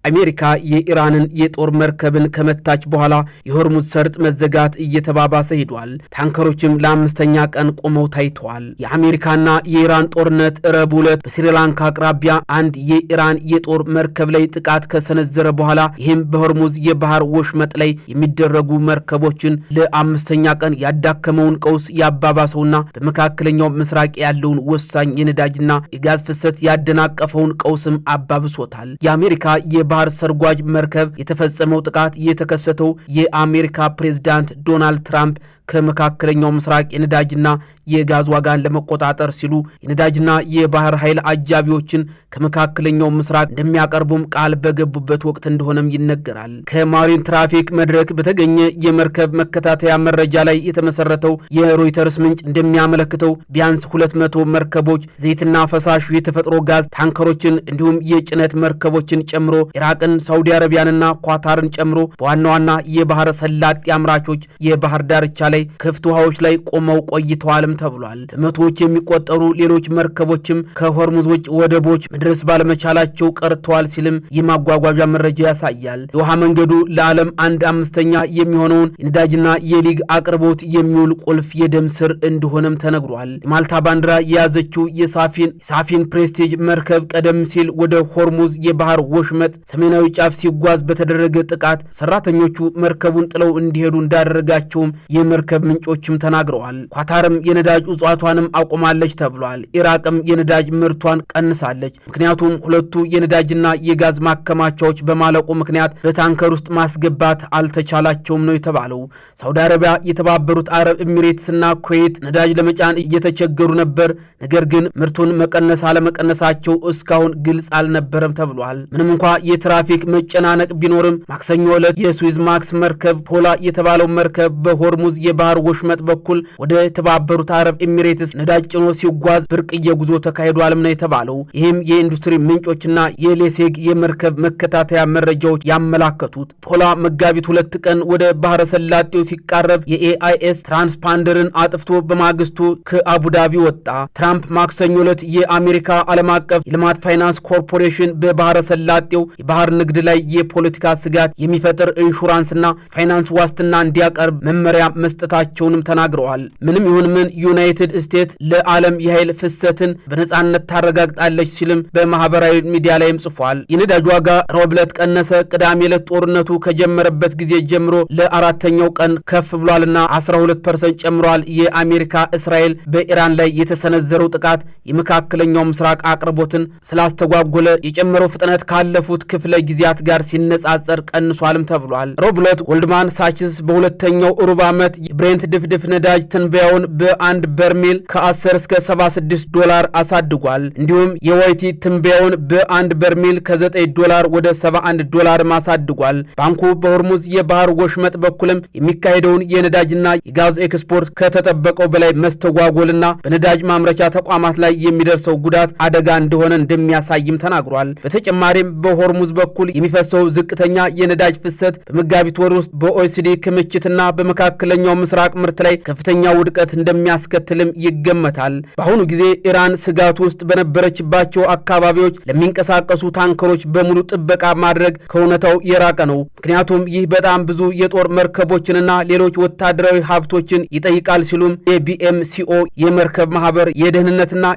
አሜሪካ የኢራንን የጦር መርከብን ከመታች በኋላ የሆርሙዝ ሰርጥ መዘጋት እየተባባሰ ሄዷል። ታንከሮችም ለአምስተኛ ቀን ቆመው ታይተዋል። የአሜሪካና የኢራን ጦርነት ረቡዕ ዕለት በስሪላንካ አቅራቢያ አንድ የኢራን የጦር መርከብ ላይ ጥቃት ከሰነዘረ በኋላ ይህም በሆርሙዝ የባህር ወሽመጥ ላይ የሚደረጉ መርከቦችን ለአምስተኛ ቀን ያዳከመውን ቀውስ ያባባሰውና በመካከለኛው ምስራቅ ያለውን ወሳኝ የነዳጅና የጋዝ ፍሰት ያደናቀፈውን ቀውስም አባብሶታል። የአሜሪካ የባህር ሰርጓጅ መርከብ የተፈጸመው ጥቃት የተከሰተው የአሜሪካ ፕሬዝዳንት ዶናልድ ትራምፕ ከመካከለኛው ምስራቅ የነዳጅና የጋዝ ዋጋን ለመቆጣጠር ሲሉ የነዳጅና የባህር ኃይል አጃቢዎችን ከመካከለኛው ምስራቅ እንደሚያቀርቡም ቃል በገቡበት ወቅት እንደሆነም ይነገራል። ከማሪን ትራፊክ መድረክ በተገኘ የመርከብ መከታተያ መረጃ ላይ የተመሰረተው የሮይተርስ ምንጭ እንደሚያመለክተው ቢያንስ 200 መርከቦች ዘይትና ፈሳሽ የተፈጥሮ ጋዝ ታንከሮችን እንዲሁም የጭነት መርከቦችን ጨምሮ ኢራቅን፣ ሳውዲ አረቢያንና ኳታርን ጨምሮ በዋና ዋና የባህረ ሰላጤ አምራቾች የባህር ዳርቻ ላይ ክፍት ውሃዎች ላይ ቆመው ቆይተዋልም ተብሏል። በመቶዎች የሚቆጠሩ ሌሎች መርከቦችም ከሆርሙዝ ውጭ ወደቦች መድረስ ባለመቻላቸው ቀርተዋል ሲልም የማጓጓዣ መረጃ ያሳያል። የውሃ መንገዱ ለዓለም 1/5 የሚሆነውን የነዳጅና የሊግ አቅርቦት የሚውል ቁልፍ የደም ስር እንደሆነም ተነግሯል። የማልታ ባንዲራ የያዘችው የሳፊን ፕሬስቲጅ መርከብ ቀደም ሲል ወደ ሆርሙዝ የባህር ወሽመጥ ሰሜናዊ ጫፍ ሲጓዝ በተደረገ ጥቃት ሰራተኞቹ መርከቡን ጥለው እንዲሄዱ እንዳደረጋቸውም የመርከብ ምንጮችም ተናግረዋል። ኳታርም የነዳጅ ውጽዋቷንም አቁማለች ተብሏል። ኢራቅም የነዳጅ ምርቷን ቀንሳለች። ምክንያቱም ሁለቱ የነዳጅና የጋዝ ማከማቻዎች በማለቁ ምክንያት በታንከር ውስጥ ማስገባት አልተቻላቸውም ነው የተባለው። ሳውዲ አረቢያ፣ የተባበሩት አረብ ኤሚሬትስና ኩዌት ነዳጅ ለመጫን እየተቸገሩ ነበር። ነገር ግን ምርቱን መቀነስ አለመቀነሳቸው እስካሁን ግልጽ አልነበረም ተብሏል። ምንም እንኳ የትራፊክ መጨናነቅ ቢኖርም ማክሰኞ ዕለት የስዊዝ ማክስ መርከብ ፖላ የተባለው መርከብ በሆርሙዝ የባህር ወሽመጥ በኩል ወደ የተባበሩት አረብ ኤሚሬትስ ነዳጅ ጭኖ ሲጓዝ ብርቅዬ ጉዞ ተካሂዷልም ነው የተባለው። ይህም የኢንዱስትሪ ምንጮችና የሌሴግ የመርከብ መከታተያ መረጃዎች ያመላከቱት። ፖላ መጋቢት 2 ቀን ወደ ባህረ ሰላጤው ሲቃረብ የኤአይኤስ ትራንስፓንደርን አጥፍቶ በማግስቱ ከአቡዳቢ ወጣ። ትራምፕ ማክሰኞ ዕለት የአሜሪካ ዓለም አቀፍ የልማት ፋይናንስ ኮርፖሬሽን በባህረ ሰላጤው የባህር ንግድ ላይ የፖለቲካ ስጋት የሚፈጥር ኢንሹራንስና ፋይናንስ ዋስትና እንዲያቀርብ መመሪያ መስጠታቸውንም ተናግረዋል። ምንም ይሁን ምን ዩናይትድ ስቴትስ ለዓለም የኃይል ፍሰትን በነጻነት ታረጋግጣለች ሲልም በማህበራዊ ሚዲያ ላይም ጽፏል። የነዳጅ ዋጋ ረቡዕ ዕለት ቀነሰ። ቅዳሜ ዕለት ጦርነቱ ከጀመረበት ጊዜ ጀምሮ ለአራተኛው ቀን ከፍ ብሏልና 12% ጨምሯል። የአሜሪካ እስራኤል በኢራን ላይ የተሰነዘረው ጥቃት የመካከለኛው ምስራቅ አቅርቦትን ስላስተጓጎለ የጨመረው ፍጥነት ካለፉት ክፍለ ጊዜያት ጋር ሲነጻጸር ቀንሷልም ተብሏል። ረቡዕ ዕለት ጎልድማን ሳችስ በሁለተኛው ሩብ ዓመት የብሬንት ድፍድፍ ነዳጅ ትንበያውን በአንድ በርሜል ከ10 እስከ $76 አሳድጓል። እንዲሁም የዋይቲ ትንበያውን በአንድ በርሜል ከ$9 ወደ $71 ማሳድጓል። ባንኩ በሆርሙዝ የባህር ወሽመጥ በኩልም የሚካሄደውን የነዳጅና የጋዝ ኤክስፖርት ከተጠበቀው በላይ መስተጓጎልና በነዳጅ ማምረቻ ተቋማት ላይ የሚደርሰው ጉዳት አደጋ እንደሆነ እንደሚያሳይም ተናግሯል። በተጨማሪም በሆርሙዝ በኩል የሚፈሰው ዝቅተኛ የነዳጅ ፍሰት በመጋቢት ወር ውስጥ በኦኢሲዲ ክምችትና በመካከለኛው ምስራቅ ምርት ላይ ከፍተኛ ውድቀት እንደሚያስከትልም ይገመታል። በአሁኑ ጊዜ ኢራን ስጋት ውስጥ በነበረችባቸው አካባቢዎች ለሚንቀሳቀሱ ታንከሮች በሙሉ ጥበቃ ማድረግ ከእውነታው የራቀ ነው። ምክንያቱም ይህ በጣም ብዙ የጦር መርከቦችንና ሌሎች ወታደራዊ ሀብቶችን ይጠይቃል ሲሉም የቢኤምሲኦ የመርከብ ማህበር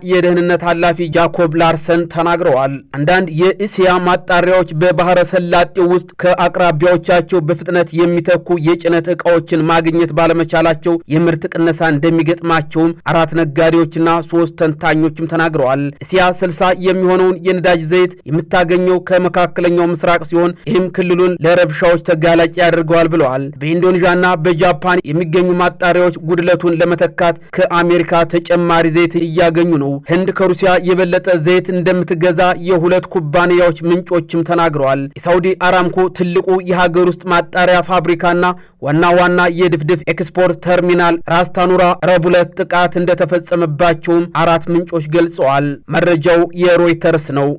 የደህንነት ኃላፊ ጃኮብ ላርሰን ተናግረዋል። አንዳንድ የእስያ ማጣሪያዎች በባህረ ሰላጤው ውስጥ ከአቅራቢያዎቻቸው በፍጥነት የሚተኩ የጭነት ዕቃዎችን ማግኘት ባለመቻላቸው የምርት ቅነሳ እንደሚገጥማቸውም 4 ነጋዴዎችና 3 ተንታኞችም ተናግረዋል። እስያ 60 የሚሆነውን የነዳጅ ዘይት የምታገኘው ከመካከለኛው ምስራቅ ሲሆን ይህም ክልሉን ለረብሻዎች ተጋላጭ ያደርገዋል ብለዋል። በኢንዶኔዥያና በጃፓን የሚገኙ ማጣሪያዎች ጉድለቱን ለመተካት ከአሜሪካ ተጨማሪ ዘይት እያገኙ ነው። ህንድ ከሩሲያ የበለጠ ዘይት እንደምትገዛ የሁለት ኩባንያዎች ምንጮችም ተናግረዋል። የሳውዲ አራምኮ ትልቁ የሀገር ውስጥ ማጣሪያ ፋብሪካና ዋና የድፍድፍ ኤክስፖርት ተርሚናል ራስ ታኑራ ረቡዕ ዕለት ጥቃት እንደተፈጸመባቸውም 4 ምንጮች ገልጸዋል። መረጃው የሮይተርስ ነው።